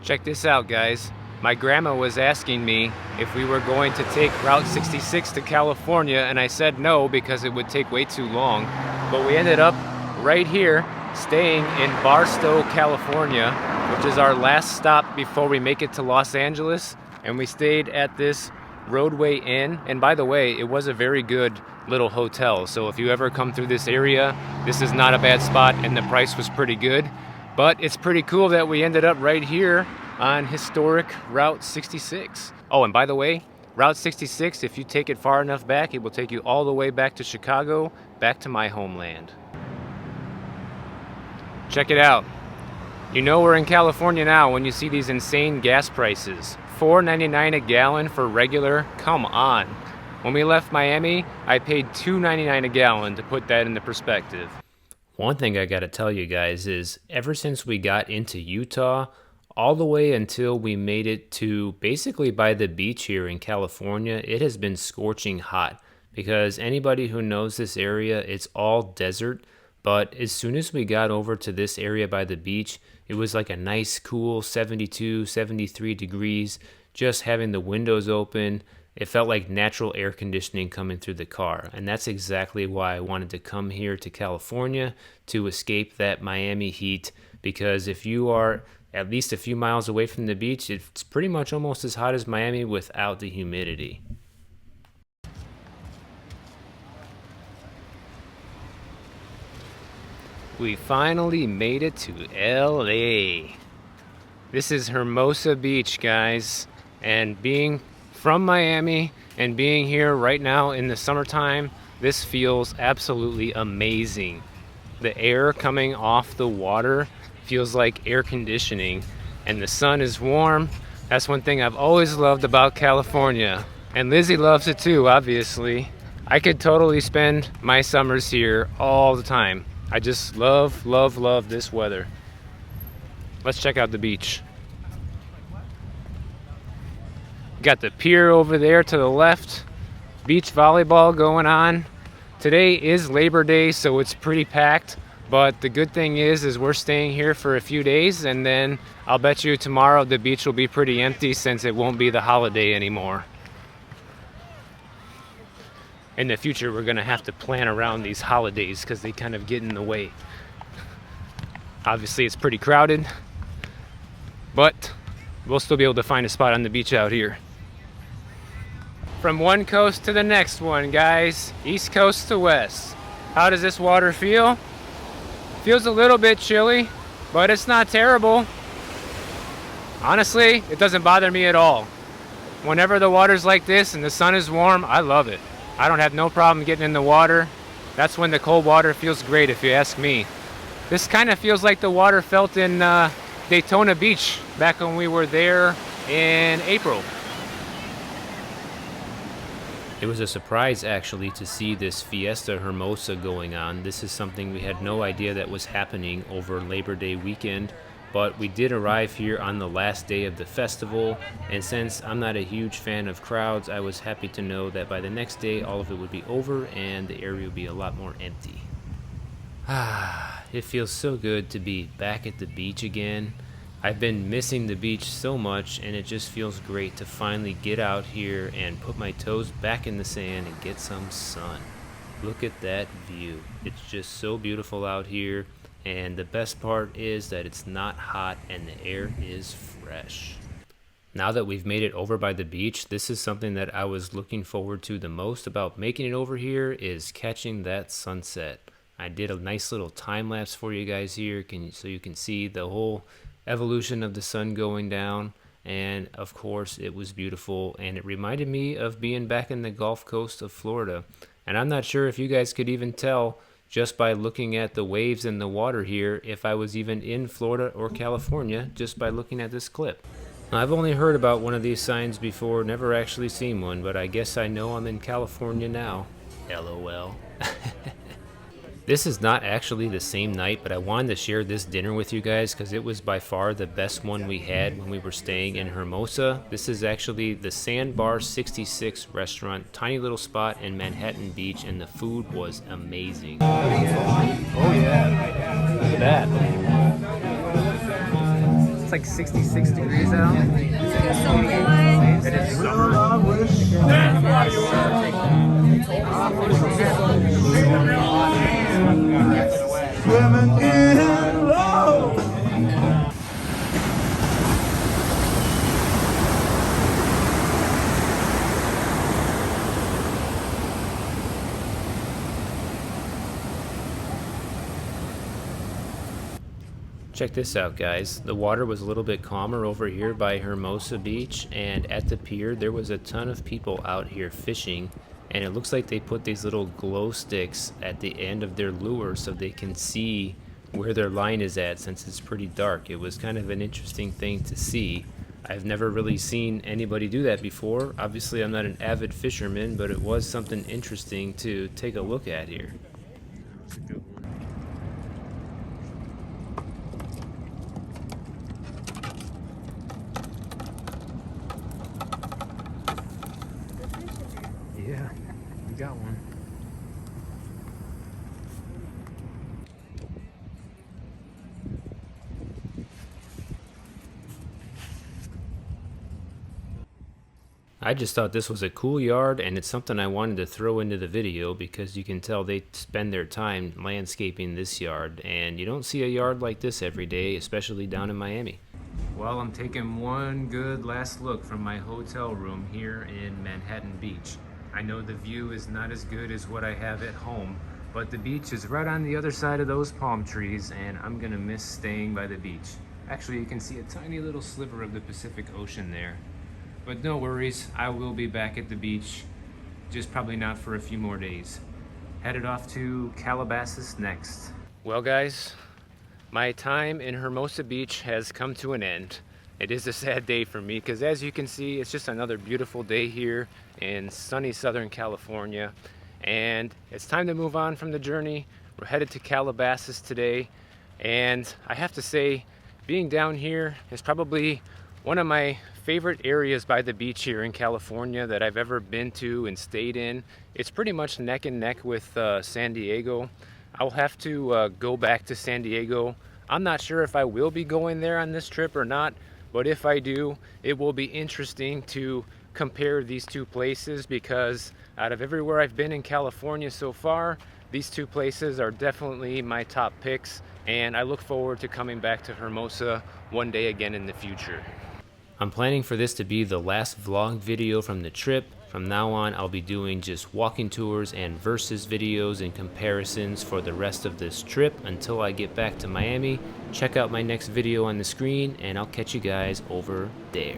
Check this out, guys. My grandma was asking me if we were going to take Route 66 to California, and I said no because it would take way too long. But we ended up right here, staying in Barstow, California, which is our last stop before we make it to Los Angeles. And we stayed at this Roadway Inn. And by the way, it was a very good little hotel. So if you ever come through this area, this is not a bad spot, and the price was pretty good. But it's pretty cool that we ended up right here on historic Route 66. Oh, and by the way, Route 66, if you take it far enough back, it will take you all the way back to Chicago, back to my homeland. Check it out. You know we're in California now when you see these insane gas prices. $4.99 a gallon for regular? Come on. When we left Miami, I paid $2.99 a gallon, to put that into perspective. One thing I gotta tell you guys is, ever since we got into Utah, all the way until we made it to basically by the beach here in California, it has been scorching hot. Because anybody who knows this area, it's all desert. But as soon as we got over to this area by the beach, it was like a nice cool 72, 73 degrees, just having the windows open. It felt like natural air conditioning coming through the car. And that's exactly why I wanted to come here to California, to escape that Miami heat. Because if you are at least a few miles away from the beach, it's pretty much almost as hot as Miami without the humidity. We finally made it to LA. This is Hermosa Beach, guys. And being from Miami and being here right now in the summertime, this feels absolutely amazing. The air coming off the water feels like air conditioning, and the sun is warm. That's one thing I've always loved about California, and Lizzie loves it too, obviously. I could totally spend my summers here all the time. I just love this weather. Let's check out the beach. Got the pier over there to the left. Beach volleyball going on. Today is Labor Day, so it's pretty packed. But the good thing is we're staying here for a few days, and then I'll bet you tomorrow the beach will be pretty empty since it won't be the holiday anymore. In the future, we're gonna have to plan around these holidays because they kind of get in the way. Obviously, it's pretty crowded, but we'll still be able to find a spot on the beach out here. From one coast to the next one, guys. East coast to west. How does this water feel? Feels a little bit chilly, but it's not terrible. Honestly, it doesn't bother me at all. Whenever the water's like this and the sun is warm, I love it. I don't have no problem getting in the water. That's when the cold water feels great, if you ask me. This kind of feels like the water felt in Daytona Beach back when we were there in April. It was a surprise, actually, to see this Fiesta Hermosa going on. This is something we had no idea that was happening over Labor Day weekend, but we did arrive here on the last day of the festival, and since I'm not a huge fan of crowds, I was happy to know that by the next day all of it would be over and the area would be a lot more empty. It feels so good to be back at the beach again. I've been missing the beach so much, and it just feels great to finally get out here and put my toes back in the sand and get some sun. Look at that view. It's just so beautiful out here, and the best part is that it's not hot and the air is fresh. Now that we've made it over by the beach, this is something that I was looking forward to the most about making it over here, is catching that sunset. I did a nice little time lapse for you guys here so you can see the whole evolution of the sun going down, and of course it was beautiful, and it reminded me of being back in the Gulf Coast of Florida. And I'm not sure if you guys could even tell just by looking at the waves in the water here if I was even in Florida or California just by looking at this clip. I've only heard about one of these signs before, never actually seen one, but I guess I know I'm in California now. LOL. This is not actually the same night, but I wanted to share this dinner with you guys because it was by far the best one we had when we were staying in Hermosa. This is actually the Sandbar 66 restaurant, tiny little spot in Manhattan Beach, and the food was amazing. Oh yeah, look at that. It's like 66 degrees out. It's so good. It is summer. Swimming in love. Check this out, guys. The water was a little bit calmer over here by Hermosa Beach, and at the pier there was a ton of people out here fishing, and it looks like they put these little glow sticks at the end of their lure so they can see where their line is at since it's pretty dark. It was kind of an interesting thing to see. I've never really seen anybody do that before. Obviously I'm not an avid fisherman, but it was something interesting to take a look at here. Yeah, we got one. I just thought this was a cool yard, and it's something I wanted to throw into the video because you can tell they spend their time landscaping this yard, and you don't see a yard like this every day, especially down in Miami. Well, I'm taking one good last look from my hotel room here in Manhattan Beach. I know the view is not as good as what I have at home, but the beach is right on the other side of those palm trees, and I'm gonna miss staying by the beach. Actually, you can see a tiny little sliver of the Pacific Ocean there. But no worries, I will be back at the beach, just probably not for a few more days. Headed off to Calabasas next. Well guys, my time in Hermosa Beach has come to an end. It is a sad day for me because as you can see, it's just another beautiful day here in sunny Southern California. And it's time to move on from the journey. We're headed to Calabasas today. And I have to say, being down here is probably one of my favorite areas by the beach here in California that I've ever been to and stayed in. It's pretty much neck and neck with San Diego. I'll have to go back to San Diego. I'm not sure if I will be going there on this trip or not, but if I do, it will be interesting to compare these two places because out of everywhere I've been in California so far, these two places are definitely my top picks, and I look forward to coming back to Hermosa one day again in the future. I'm planning for this to be the last vlog video from the trip. From now on, I'll be doing just walking tours and versus videos and comparisons for the rest of this trip until I get back to Miami. Check out my next video on the screen, and I'll catch you guys over there.